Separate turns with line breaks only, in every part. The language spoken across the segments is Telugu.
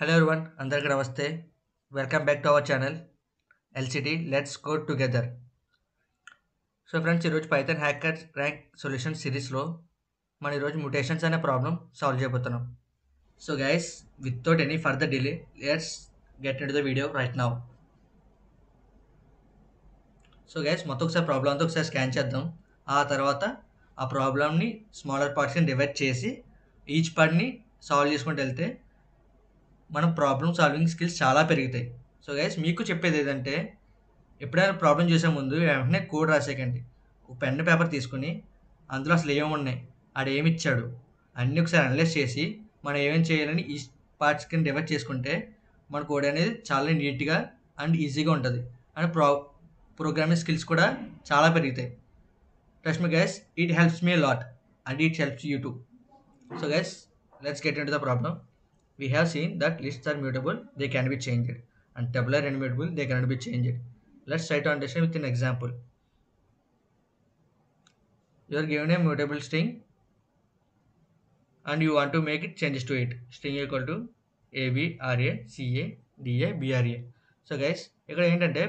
Hello everyone, అందరికీ నమస్తే. Welcome back to our channel LCT let's code together. So friends, ఈరోజు పైథాన్ హ్యాకర్ ర్యాంక్ సొల్యూషన్ సిరీస్లో మనం ఈరోజు మ్యూటేషన్స్ అనే ప్రాబ్లం సాల్వ్ చేయబోతున్నాం. So guys, without any further delay let's get in to the video right now. So guys, మొత్తం ఒకసారి ప్రాబ్లం అంతా ఒకసారి స్కాన్ చేద్దాం. ఆ తర్వాత ఆ ప్రాబ్లమ్ని స్మాలర్ పార్ట్స్ని డివైడ్ చేసి ఈచ్ పార్ట్ని సాల్వ్ చేసుకుంటూ వెళ్తే మన ప్రాబ్లమ్ సాల్వింగ్ స్కిల్స్ చాలా పెరుగుతాయి. సో గైస్, మీకు చెప్పేది ఏదంటే, ఎప్పుడైనా ప్రాబ్లం చేసే ముందు వెంటనే కోడ్ రాసేయకండి. ఒక పెన్ పేపర్ తీసుకుని అందులో అసలు ఏమున్నాయి, ఆడు ఏమి ఇచ్చాడు అన్నీ ఒకసారి అనలైజ్ చేసి మనం ఏమేమి చేయాలని ఈ పార్ట్స్ కింద డివైడ్ చేసుకుంటే మన కోడ్ అనేది చాలా నీట్గా అండ్ ఈజీగా ఉంటుంది. అండ్ ప్రోగ్రామింగ్ స్కిల్స్ కూడా చాలా పెరుగుతాయి. Trust me guys, it helps me lot and it helps you two. So guys, let's get into the problem. We have seen that lists are mutable, they can be changed, and tabular and immutable, they cannot be changed. Let's try to understand with an example. You are given a mutable string and you want to make it changes to it. String equal to AB, RA, CA, DA, BRA. So guys, ఇక్కడ ఏంటంటే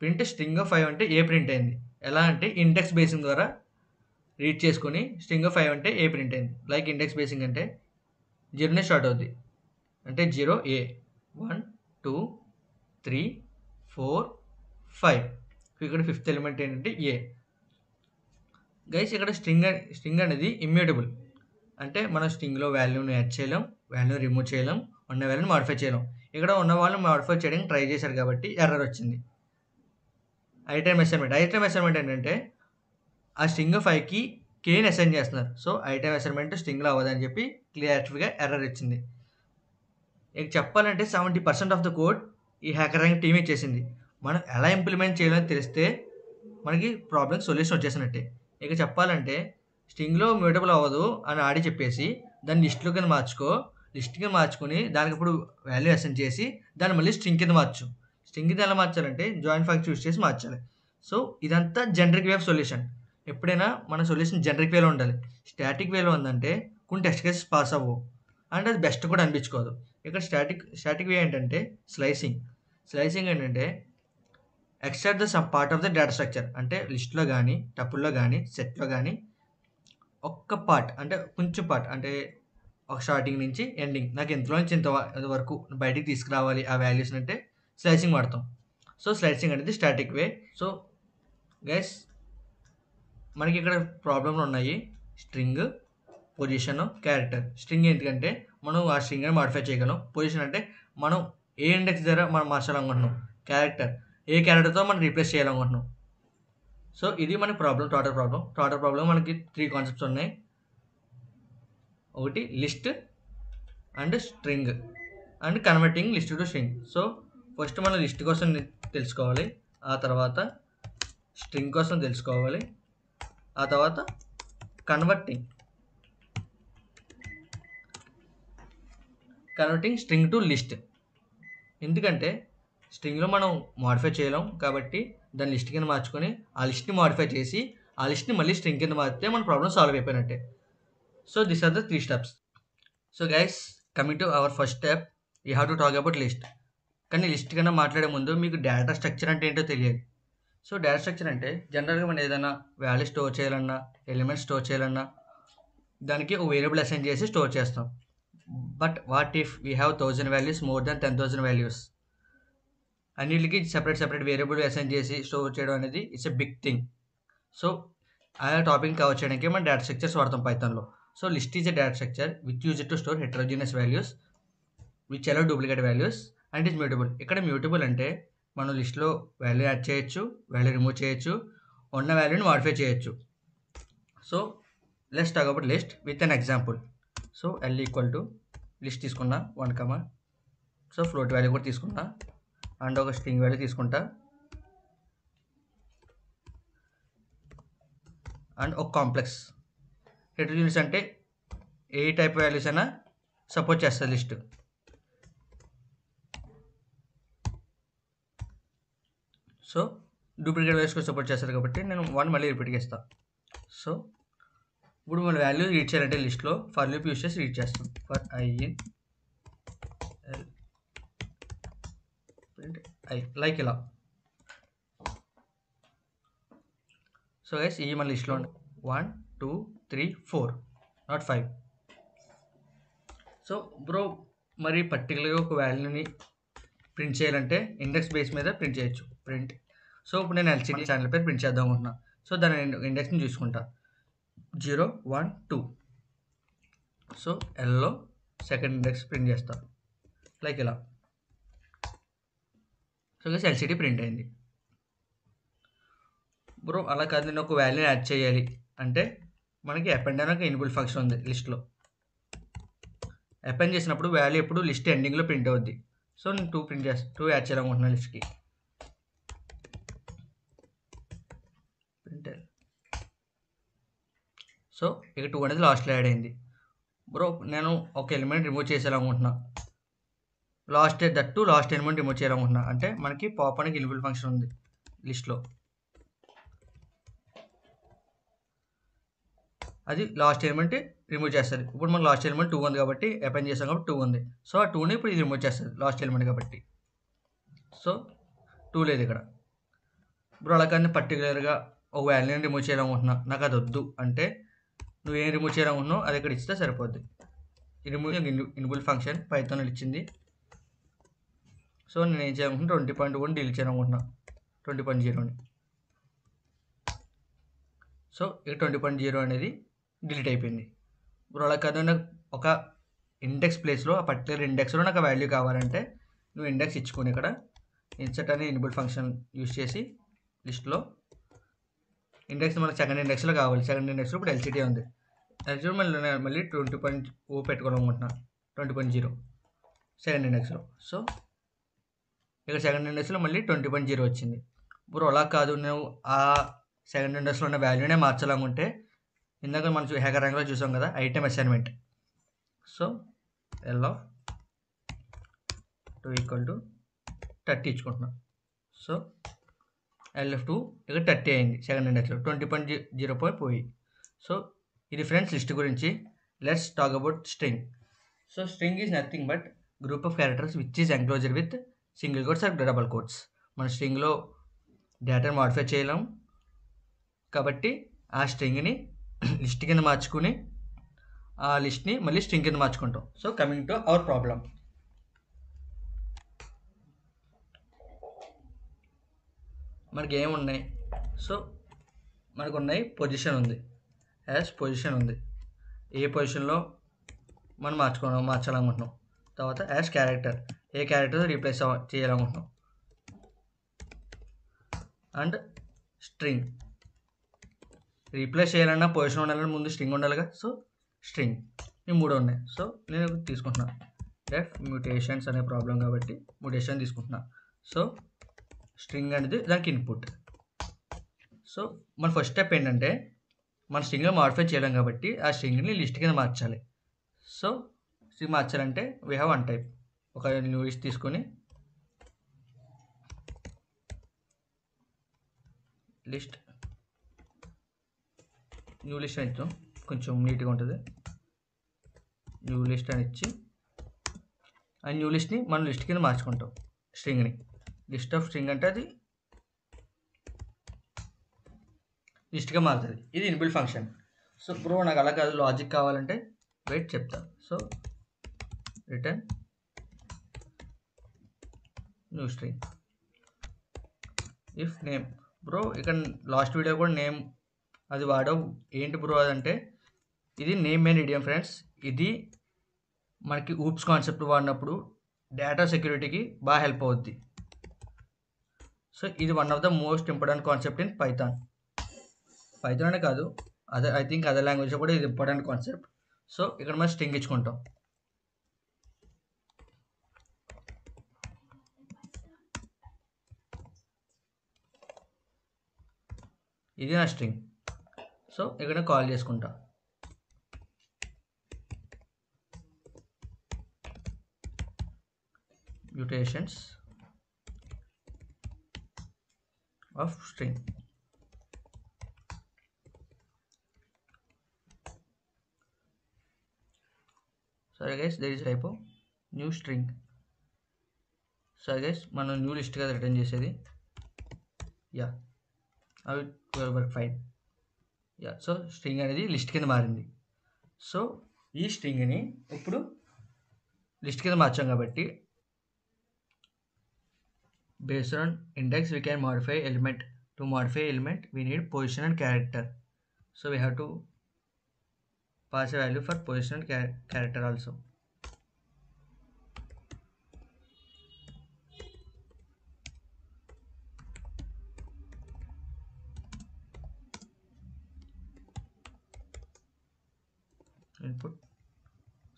ప్రింట్ స్ట్రింగ్ ఆఫ్ 5 అంటే ఏ ప్రింట్ అయింది. ఎలా అంటే ఇండెక్స్ బేసింగ్ ద్వారా రీడ్ చేసుకుని స్ట్రింగ్ ఆఫ్ 5 అంటే ఏ ప్రింట్ అయింది. లైక్ ఇండెక్స్ బేసింగ్ అంటే 0నే స్టార్ట్ అవుద్ది, అంటే 0A 1 2 3 4 5. ఇక్కడ ఫిఫ్త్ ఎలిమెంట్ ఏంటంటే ఏ. గైస్, ఇక్కడ స్ట్రింగ్ అనేది ఇమ్యూటబుల్, అంటే మనం స్ట్రింగ్లో వాల్యూని యాడ్ చేయలేం, వాల్యూని రిమూవ్ చేయలేం, ఉన్న వాల్యూని మాడిఫై చేయలేం. ఇక్కడ ఉన్న వాళ్ళు మాడిఫై చేయడానికి ట్రై చేశారు కాబట్టి ఎర్రర్ వచ్చింది. ఐటమ్ అసైన్మెంట్ ఏంటంటే ఆ స్ట్రింగ్ 5కి కేని అసైన్ చేస్తున్నారు. సో ఐటమ్ అసైన్మెంట్ స్ట్రింగ్లో అవ్వదని చెప్పి క్లియర్గా ఎర్రర్ ఇచ్చింది. ఇక చెప్పాలంటే 70% ఆఫ్ ద కోడ్ ఈ హ్యాకర్ ర్యాంక్ టీమ్ ఇచ్చేసింది. మనం ఎలా ఇంప్లిమెంట్ చేయాలని తెలిస్తే మనకి ప్రాబ్లమ్ సొల్యూషన్ వచ్చేసినట్టే. ఇక చెప్పాలంటే స్ట్రింగ్లో మ్యూటబుల్ అవ్వదు అని ఆడి చెప్పేసి దాన్ని లిస్ట్లో కింద లిస్ట్ కింద మార్చుకొని దానికి ఇప్పుడు వాల్యూ అసైన్ చేసి దాన్ని మళ్ళీ స్ట్రింగ్ కింద స్ట్రింగ్ కింద ఎలా మార్చాలంటే జాయిన్ ఫంక్షన్ యూస్ చేసి మార్చాలి. సో ఇదంతా జనరిక్ వే ఆఫ్ సొల్యూషన్. ఎప్పుడైనా మన సొల్యూషన్ జనరిక్ వేలో ఉండాలి. స్టాటిక్ వేలో ఉందంటే కొన్ని టెస్ట్ కేసెస్ పాస్ అవ్వవు అండ్ అది బెస్ట్ కూడా అనిపించుకోదు. ఇక్కడ స్టాటిక్ వే ఏంటంటే స్లైసింగ్ ఏంటంటే extract the sum part of the data structure, అంటే లిస్ట్లో కానీ టపుల్లో కానీ సెట్లో కానీ ఒక్క పార్ట్, అంటే కొంచెం పార్ట్, అంటే ఒక స్టార్టింగ్ నుంచి ఎండింగ్ నాకు ఇంతలో నుంచి ఇంత వరకు బయటికి తీసుకురావాలి ఆ వాల్యూస్ అంటే స్లైసింగ్ వాడతాం. సో స్లైసింగ్ అనేది స్టాటిక్ వే. సో గైస్, మనకి ఇక్కడ ప్రాబ్లమ్లు ఉన్నాయి. String, position, character. స్ట్రింగ్ ఎందుకంటే మనం ఆ స్ట్రింగ్ అని మాడిఫై చేయగలం. పొజిషన్ అంటే మనం ఏ ఇండెక్స్ ద్వారా మనం మార్చాలనుకుంటున్నాం. క్యారెక్టర్ ఏ క్యారెక్టర్తో మనం రీప్లేస్ చేయాలనుకుంటున్నాం. సో ఇది మనకి టోటల్ ప్రాబ్లం మనకి 3 కాన్సెప్ట్స్ ఉన్నాయి. ఒకటి list and string and converting list to string. So first మనం లిస్ట్ కోసం తెలుసుకోవాలి, ఆ తర్వాత స్ట్రింగ్ కోసం తెలుసుకోవాలి, ఆ తర్వాత కన్వర్టింగ్ స్ట్రింగ్ టు లిస్ట్. ఎందుకంటే స్ట్రింగ్లో మనం మాడిఫై చేయలేం కాబట్టి దాన్ని లిస్ట్ కింద మార్చుకొని ఆ లిస్ట్ని మాడిఫై చేసి ఆ లిస్ట్ని మళ్ళీ స్ట్రింగ్ కింద మార్చితే మన ప్రాబ్లం సాల్వ్ అయిపోయినట్టే. So this are the 3 steps. So guys, coming to our first step, you have to talk about list. కానీ లిస్ట్ కన్నా మాట్లాడే ముందు మీకు డేటా స్ట్రక్చర్ అంటే ఏంటో తెలియాలి. సో డేటా స్ట్రక్చర్ అంటే జనరల్గా మనం ఏదైనా వాల్యూ స్టోర్ చేయాలన్నా, ఎలిమెంట్స్ స్టోర్ చేయాలన్నా దానికి ఒక వేరియబుల్ అసైన్ చేసి స్టోర్ చేస్తాం. But what if we have 1000 values, more than 10,000 values? అన్నిటికి సెపరేట్ వేరియబుల్ అసైన్ చేసి స్టోర్ చేయడం అనేది it's a big thing. So ఆ టాపిక్ కవర్ చేయడానికి మనం డేటా స్ట్రక్చర్స్ వాడతాం పైథాన్లో. So list is a data structure which use to store heterogeneous values which allow duplicate values and is mutable. ఇక్కడ మ్యూటబుల్ అంటే మనం లిస్ట్లో వాల్యూ యాడ్ చేయొచ్చు, వాల్యూ రిమూవ్ చేయొచ్చు, ఉన్న వాల్యూని మాడిఫై చేయొచ్చు. So let's talk about list with an example. So L equal to list తీసుకున్నా 1, సో ఫ్లోట్ వాల్యూ కూడా తీసుకున్నా అండ్ ఒక స్ట్రింగ్ వాల్యూ తీసుకుంటా అండ్ ఒక కాంప్లెక్స్. హెటరోజీనియస్ అంటే ఏ టైప్ వాల్యూస్ అయినా సపోర్ట్ చేస్తుంది లిస్ట్. సో డూప్లికేట్ వాల్యూస్ కూడా సపోర్ట్ చేస్తారు కాబట్టి నేను 1 మళ్ళీ రిపీట్ చేస్తాను. సో ఇప్పుడు మన వాల్యూ రీడ్ చేయాలంటే లిస్ట్లో ఫర్ లూప్ యూస్ చేసి రీడ్ చేస్తాం. ఫర్ I in లైక్ ఇలా. సో గైస్ ఈ మన లిస్ట్లో 1 2 3 4 నాట్ 5. సో బ్రో మరి పర్టికులర్గా ఒక వాల్యూని ప్రింట్ చేయాలంటే ఇండెక్స్ బేస్ మీద ప్రింట్ చేయొచ్చు. ప్రింట్. సో ఇప్పుడు నేను ఎల్సిడి ఛానల్ పేరు ప్రింట్ చేద్దాం అనుకుంటున్నా. సో దాని ఇండెక్స్ని చూసుకుంటా 0 1 2. So yellow second index print చేస్తా లైక్ ఇలా. సో గైస్ ఎల్సిడి ప్రింట్ అయింది. బ్రో అలా కాదు, నేను ఒక వాల్యూని యాడ్ చేయాలి అంటే మనకి అపెండ్ అనే ఒక ఎనేబుల్ ఫంక్షన్ ఉంది లిస్ట్లో. అపెండ్ చేసినప్పుడు వాల్యూ ఎప్పుడు లిస్ట్ ఎండింగ్లో ప్రింట్ అవుద్ది. సో నేను 2 ప్రింట్ చేస్తాను, 2 యాడ్ చేయాలనుకుంటున్నాను లిస్ట్కి. ప్రింట్. సో ఇక 2 అనేది లాస్ట్లో యాడ్ అయింది. బ్రో నేను ఒక ఎలిమెంట్ రిమూవ్ చేసేయాలనుకుంటున్నా, లాస్ట్ ఎలిమెంట్ రిమూవ్ చేయాలనుకుంటున్నా అంటే మనకి పాప్ అనే ఎలిబుల్ ఫంక్షన్ ఉంది లిస్ట్లో. అది లాస్ట్ ఎలిమెంట్ రిమూవ్ చేస్తుంది. ఇప్పుడు మనకు లాస్ట్ ఎలిమెంట్ 2 ఉంది కాబట్టి అపెండ్ చేసాం కాబట్టి 2 ఉంది. సో ఆ 2ని ఇప్పుడు ఇది రిమూవ్ చేస్తుంది లాస్ట్ ఎలిమెంట్ కాబట్టి. సో 2 లేదు ఇక్కడ. ఇప్పుడు అలా కానీ పర్టికులర్గా ఒక వాల్యూని రిమూవ్ చేయాలనుకుంటున్నా, నాకు అది వద్దు అంటే నువ్వు ఏం రిమూవ్ చేయాలనుకుంటున్నావు అది ఇక్కడ ఇస్తే సరిపోద్ది. ఈ రిమూవ్ ఇన్బుల్ ఫంక్షన్ పైథాన్ ఇచ్చింది. సో నేను ఏం చేయాలనుకుంటున్నా 20.1 డిలీట్ చేయాలనుకుంటున్నా 20.0ని. సో ఇక 20.0 అనేది డిలీట్ అయిపోయింది. ఇప్పుడు అలా కాదు, నాకు ఒక ఇండెక్స్ ప్లేస్లో ఆ పర్టికులర్ ఇండెక్స్లో నాకు వాల్యూ కావాలంటే నువ్వు ఇండెక్స్ ఇచ్చుకొని ఇక్కడ ఇన్సర్ట్ అనే ఇన్బుల్ ఫంక్షన్ యూస్ చేసి లిస్ట్లో ఇండెక్స్ మనకు సెకండ్ ఇండెక్స్లో కావాలి. సెకండ్ ఇండెక్స్లో ఇప్పుడు ఎల్సిటీ ఉంది. ఎల్సిటీ మళ్ళీ 20.0 పెట్టుకోవాలనుకుంటున్నా 20.0 సెకండ్ ఇండెక్స్లో. సో ఇక్కడ సెకండ్ ఇండెక్స్లో మళ్ళీ 20.0 వచ్చింది. ఇప్పుడు అలా కాదు, నువ్వు ఆ సెకండ్ ఇండెక్స్లో ఉన్న వాల్యూనే మార్చాలనుకుంటే ఇందాక మనం హ్యాకర్ ర్యాంక్లో చూసాం కదా item assignment. So L of 2 = 30 ఇచ్చుకుంటున్నాం. సో LF2 ఇక్కడ 30 అయింది సెకండ్ ఇండెక్స్లో, 20.0 పోయి. సో ఇది ఫ్రెండ్స్ లిస్ట్ గురించి. Let's talk about string. So string is nothing but group of characters which is enclosure with single quotes or double quotes. మన స్ట్రింగ్లో డేటాను మాడిఫై చేయలేం కాబట్టి ఆ స్ట్రింగ్ని లిస్ట్ కింద మార్చుకుని ఆ లిస్ట్ని మళ్ళీ స్ట్రింగ్ కింద మార్చుకుంటాం. So coming to our problem. మనకి ఏమున్నాయి? సో మనకు ఉన్నాయి పొజిషన్ ఉంది, యాజ్ పొజిషన్ ఉంది. ఏ పొజిషన్లో మనం మార్చాలనుకుంటున్నాం. తర్వాత యాజ్ క్యారెక్టర్, ఏ క్యారెక్టర్ రీప్లేస్ చేయాలనుకుంటున్నాం. అండ్ స్ట్రింగ్, రీప్లేస్ చేయాలన్నా పొజిషన్ ఉండాలన్నా ముందు స్ట్రింగ్ ఉండాలిగా. సో స్ట్రింగ్, ఈ 3 ఉన్నాయి. సో నేను తీసుకుంటున్నాను డెఫ్ మ్యూటేషన్స్ అనే ప్రాబ్లం కాబట్టి మ్యూటేషన్ తీసుకుంటున్నా. సో స్ట్రింగ్ అనేది దానికి ఇన్పుట్. సో మన ఫస్ట్ స్టెప్ ఏంటంటే మన స్ట్రింగ్లో మాడిఫై చేయలేం కాబట్టి ఆ స్ట్రింగ్ని లిస్ట్ కింద మార్చాలి. సో స్ట్రింగ్ మార్చాలంటే వీ హ్యావ్ వన్ టైప్. ఒక న్యూ లిస్ట్ తీసుకొని లిస్ట్ న్యూ లిస్ట్ అని ఇచ్చాం, కొంచెం నీట్గా ఉంటుంది. న్యూ లిస్ట్ అని ఇచ్చి ఆ న్యూ లిస్ట్ని మనం లిస్ట్ కింద మార్చుకుంటాం స్ట్రింగ్ని. లిస్ట్ ఆఫ్ స్ట్రింగ్ అంటే అది లిస్ట్గా మారుతుంది. ఇది ఇన్బిల్ట్ ఫంక్షన్. సో బ్రో నాకు అలా కాదు, లాజిక్ కావాలంటే వెయిట్ చెప్తాను. So return new string if name. Bro ఇక్కడ లాస్ట్ వీడియో కూడా నేమ్ అది వాడవు. ఏంటి బ్రో అదంటే ఇది నేమ్ మెయిన్ ఇడియం ఫ్రెండ్స్. ఇది మనకి ఊప్స్ కాన్సెప్ట్ వాడినప్పుడు డేటా సెక్యూరిటీకి బాగా హెల్ప్ అవుద్ది. సో ఇది one of the most important concept in Python. Python అనే కాదు, ఐ థింక్ అదర్ లాంగ్వేజ్లో కూడా ఇది ఇంపార్టెంట్ కాన్సెప్ట్. సో ఇక్కడ మనం స్ట్రింగ్ ఇచ్చుకుంటాం. ఇది నా స్ట్రింగ్. సో ఇక్కడ కాల్ చేసుకుంటా. Mutations of string. Sorry guys, there is typo. New string. So guys మనం న్యూ లిస్ట్ కదా రిటర్న్ చేసేది. యా అవి 12/5. యా సో స్ట్రింగ్ అనేది లిస్ట్ కింద మారింది. సో ఈ స్ట్రింగ్ని ఇప్పుడు లిస్ట్ కింద మార్చాం కాబట్టి based on index we can modify element. To modify element we need position and character, so we have to pass a value for position and character also. Input,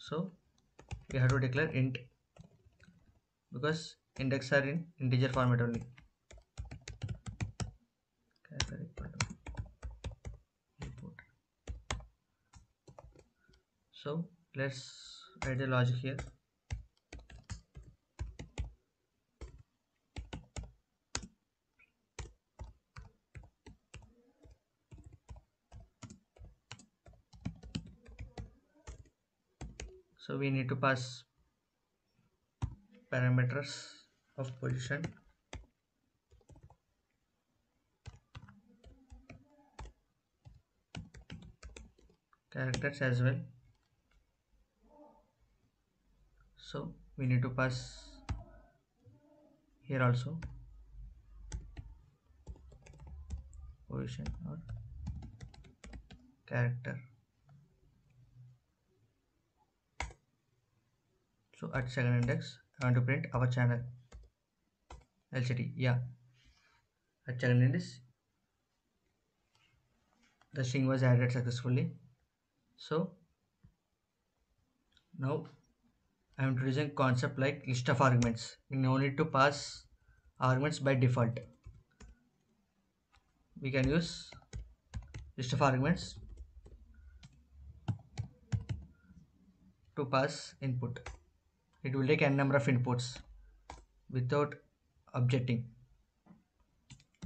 so we have to declare int because index are in integer format only. Character equal to input. So let's write the logic here. So we need to pass parameters of position, characters as well. So we need to pass here also position or character. So at second index I want to print our channel LCD. Yeah, at second index the string was added successfully. So now I am introducing concept like list of arguments. We no need to pass arguments by default. We can use list of arguments to pass input. It will take n number of inputs without objecting.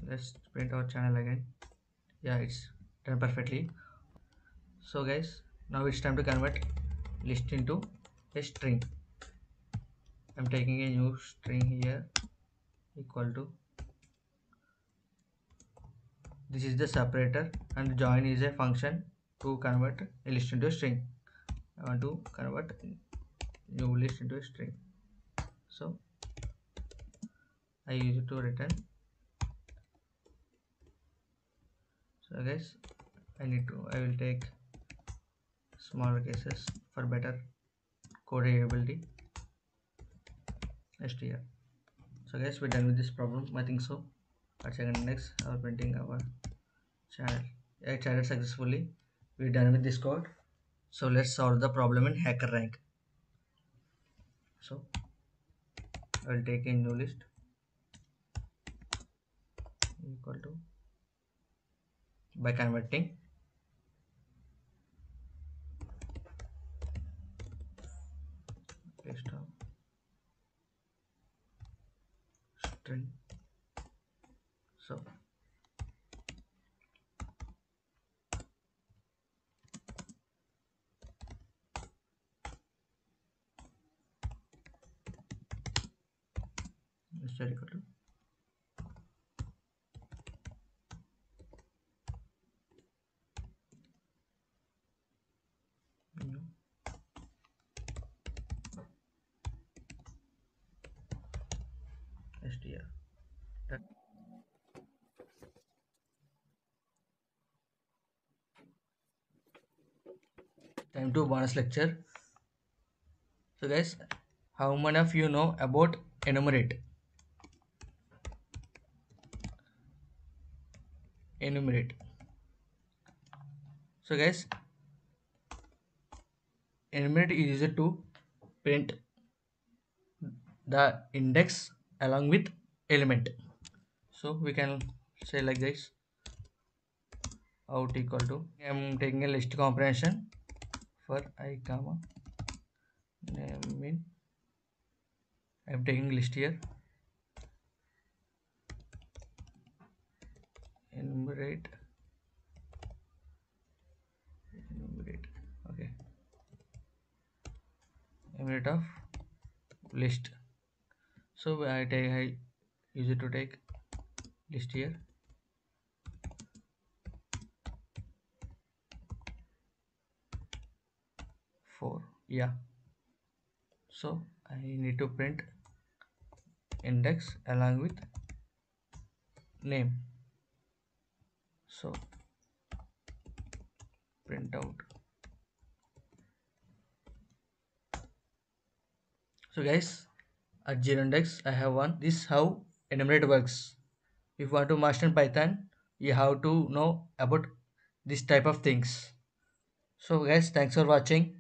Let's print our channel again. Yeah, it's done perfectly. So guys, now it's time to convert list into a string. I'm taking a new string here equal to, this is the separator, and join is a function to convert a list into a string. I want to convert new list into a string, so I use it to return. So guys, I will take smaller cases for better code readability. str. So guys, we're done with this problem. I think so. At second index our printing our channel. It's added successfully. We're done with this code. So let's solve the problem in HackerRank. So I will take a new list equal to, by converting list of string. So list equal to new str. Time to bonus lecture. So guys, how many of you know about enumerate? Enumerate. So guys, enumerate is used to print the index along with element. So we can say like this, out equal to, I am taking a list comprehension for I comma name in, I am taking list here, enumerate, okay, enumerate of list. So I use it to take list here. 4, yeah. So I need to print index along with name. So print out. So guys, at zero index I have one. This is how enumerate works. If you want to master in Python, you have to know about this type of things. So guys, thanks for watching.